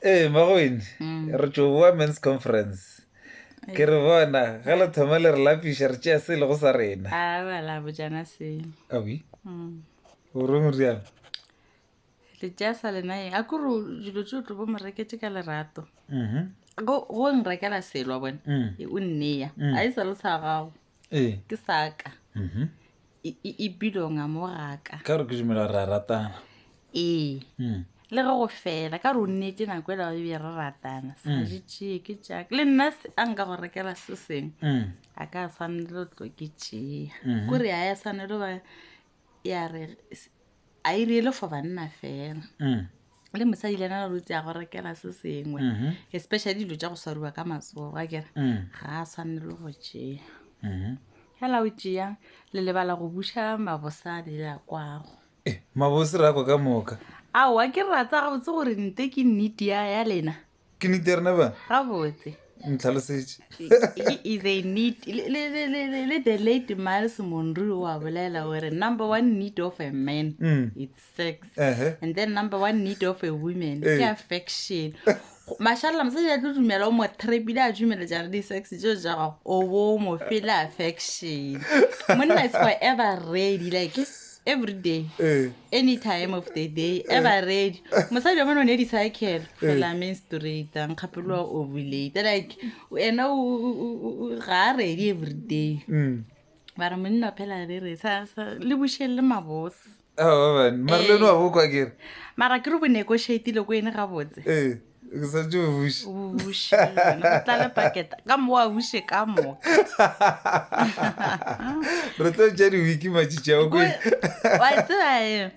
Magoine, re tšo boa men's conference. Ke re bona, ga le thoma le re lapiša re tšea se le go sa rena. bala bojana seo. Abi? O re moriana? Le tšea sa lenaeng. A kore dilo tšeo tlo bo mo reketse ka lerato. Go nrekela selo wa bona. O nnea. A e sa le sa gago. Ke saka. E bilonga mo gaka. Ka gore ke dumela re a ratana. Le go fela ka re o nnete nako ela e be re ratana sa ditšee ke tšaka le nna a nka go rekela se seng a ka tshwanele o tlo ke tšea kore a ya tshwanele ba ya re a e riele for banna fela le mosadi le ena le rutse ya go rekela se sengwe especially dilo tša go swariwa ka matsogo a kere ga a tshwanele go tšea fela o tšea le lebala go buša mabosadi le a kwago Mabosi ra kwa ka moka. Aowa ke rata gabotse gore nte ke nnete ya lena Ke nnete ya rena ba? gabotse Ntlhalosetše. is a need le the late Miles Monroe wa bolela gore number one need of a man it's sex and then number one need of a woman ke affection mashallah mosadi a tlo dumela o mo trepile a dumela jare di-sex jo ja gago o bo mo fela affection monna is forever ready like every day any time of the day ever ready mosadi wa mona o ne di-cycle fela menstruata nkgapelo wa ovulate like ena ga a ready every day bara monna phela re le bušhele le mabose mare le no wa bokwa kere mara ke re bo negotiatile ko ene gabotse ke sa tse o buše tla le paketa ka mo wa buše ka moka re tlo tša di-wiki matšitši ao wa tseba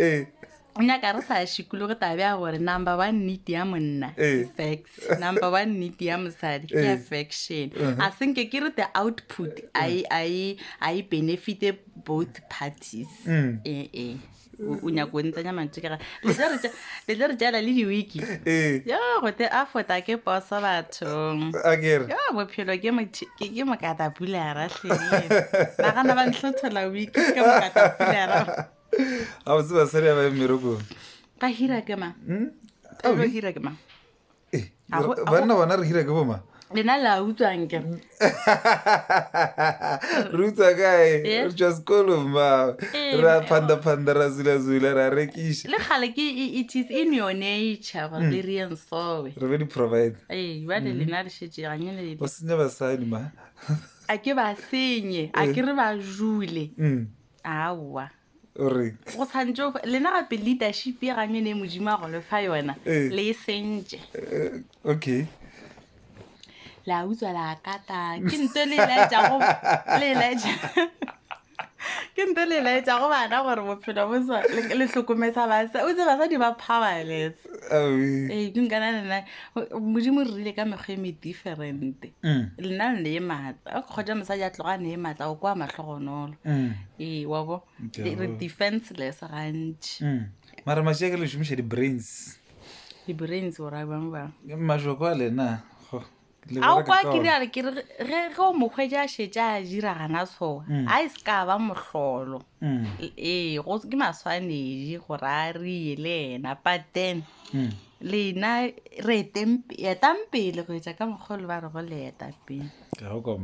o nyaka re sa šikologe tabe ya gore number one need ya monna ke sex number one need ya mosadi ke affection a senke ke re the output a benefite both parties o nyako ntanya mantse ka le tla re tšala le di-wiki yo gote a fota ke poso bathong yo bophelo ke mokatapulara tlhele nagana ba ntlhothola wiki ke mokatapulara ga botse basadi ya ba mmerekong ka hira ke ma lo hira ke ma banna bona re hira ke boma lena la utswang ke re utswa kae re tšwa sekolo ma ra phanda ra zula ra rekiša le gale ke it is in your nature gore le re ensowe re be di-provide bale lena re šetse ganyele o senya basadi ma a ke ba senye a ke re ba jule aowa ore go tshwantse lena gape leadership ye ganyene modimo a go lefa yona le e sentše okay la utswa la kata ke nto le laetša go bana gore bophelo bosa le hlokomesa basa o tse basadi ba powerless dinkana lena modimo re rile ka mekgwa e me different lena le e maatla a kgotsa mosadi a tlogane e maatla go kwa matlhogonolo wa bo re defenseless gantši mara mašea ke le šomiša di-brains gore a bang bang mašoko a lena a o kwa kiriale ke ge o mokgwetša a šetša a dira gana tshoga a e se ka ba mohlolo ke maswanedi gore a rie le ena but then lena re etampele go etša ka mokgolo ba re go le etapele go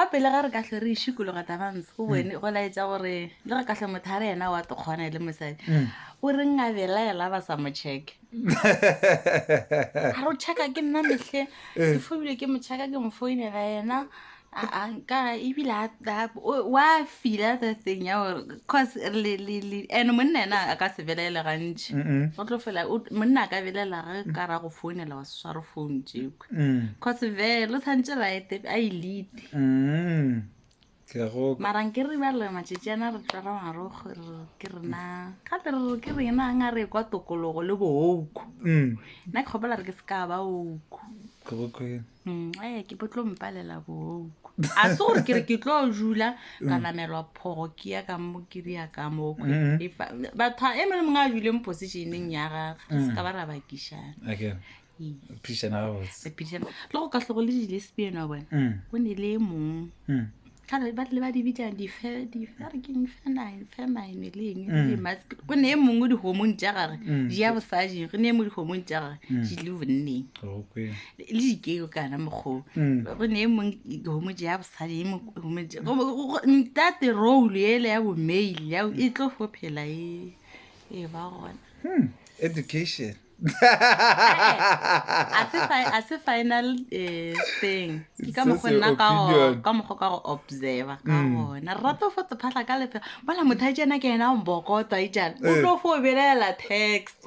pele ga re katlhe re išikologa tabantshe go bone go laetša gore le re katlhe motho a re ena wa tokgona le mosadi o reng a belaela ba sa mo check a re o checka ke nna metlhe ke fobile ke mo checka ke mo foinela ena ka ebile wa fila the thing ya gore cause and monna ena a ka se belaele gantši go tlo fela monna a ka belela ge ka ra go founela wa sware phone tšekwe cause vele o tshwantse raete a e lead mara ke re bale matšetšana re tswara marokgo ke rena gape ke rena nga re kwa tokologo le boouku nna ke kgopela re ke se ka ba ouku ke potlo mpalela boouku a se gore ke re ke tlo jula ka namelwa phogo ke ya ka mo ke ria ka mo batho e mone mongwe a jule mo positioneng ya gage se ka ba ra bakišana le go ka tlhogo le di-lesbian wa bona go ne le e mongwe kale ba tle ba di bitsang femine le eng le masculine go ne e mongwe dihomong tša gare di ya bosadi go ne e mo dihomong tša gare di le bonneng Okay. le dikeo kana mokgolo go ne e mongwe dihomo tša ya bosadi that role ele ya bomail e tlo fophela e ba gona Education. a se final thing ke ka mokgwa nna ka mokgwa ka go observer ka gona rata fo to phatla ka lefe bona motho a tsena ke ena o mbokotwa e jana o tlo fo belela text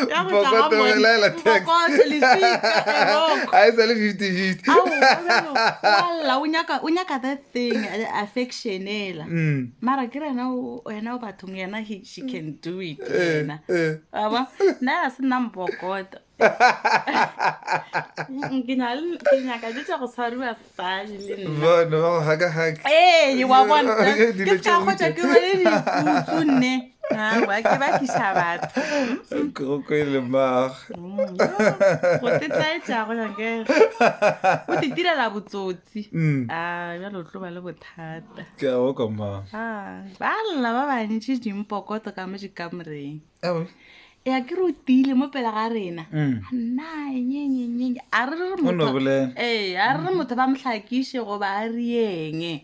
ya go tsa go belela text I sale 50-50. wala o nyaka that thing affection ela mara ke rena wena o bathong yena she can do it yena aba na a se nna mbokota ke nyaka di tša go tshwariwa sadi le nna Bona ba go haka-haka. wa bona ke ska kgotsa ke rwele diputsu nne wa ke ba kiša batho Go kwele mag. go tetlaetša go janke o te direla botsotsi bjalo tlo ba le bothata Ke a go ka ma. ba lla ba bantši dimpokoto ka mo dikamoreng Awe. ya ke re o tile mo pele ga rena nna nyenyenyenye a re re O no bolela. a re re motho ba mohlakiše goba a rieng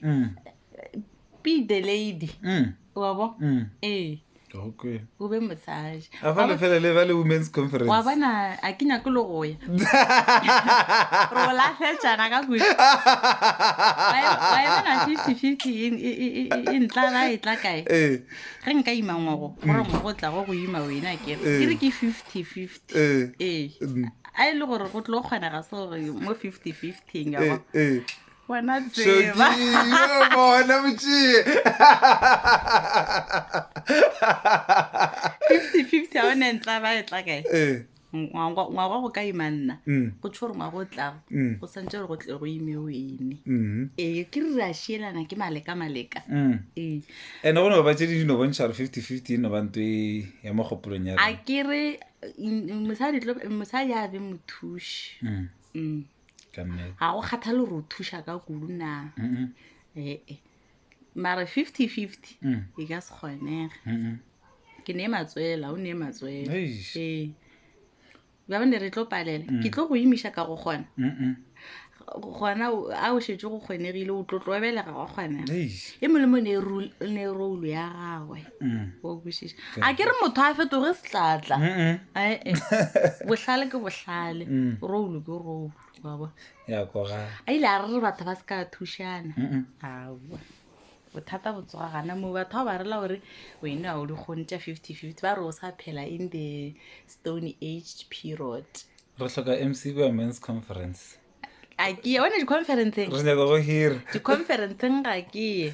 be the lady wa bo Okay. o be mosadi A fa le fela le ba le women's conference. wa bona a ke nyako le go ya re o latlhetšana ka kudu wa e bona 50-50 e ntla ga e tla kae ge nka ima ngwago gore ngwago tla go ima wena ke re ke 50-50 a e le gore go tlo kgonega se gore mo 50-50 ga bona tseba bona motšie 50-50 a one ntla ba e tla kae ngwaga go ka ima nna go tsho gore ngwago o tlago go santse gore go tle go ime wene ke re ra šielana ke maleka ene go ne ba tse di no bontšha gore 50-50 e no ba nto ya mogopolong ya a ke re mosadi a be mothuši ga go kgathale gore o thuša ka kudu na mara 50-50 e ka se kgonege ke ne matswela o ne matswela ba bane re tlo palela ke tlo go imiša ka go kgona gona a o šetse go kgonegile o tlo tlobelega go kgonega e molemo ne role ya gagwe o kwešiša a ke re motho a fetoge setlatla bohlale ke bohlale role ke role ya koga a ile a re batho ba se ka thušana bothata bo tsoga gana mo batho ba rela gore wena o di kgontša 50-50 ba re o sa phela in the stone age period re hloka MC kwa men's conference a ke ye wena di-conferenceng re nyaka go hira di-conferenceng ga ke ye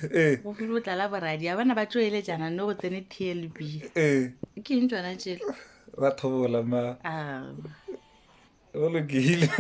go file botlala boradi a bana ba tsoeletsana no go tsene TLB ke eng tswana tšele ra thobola ma go lokile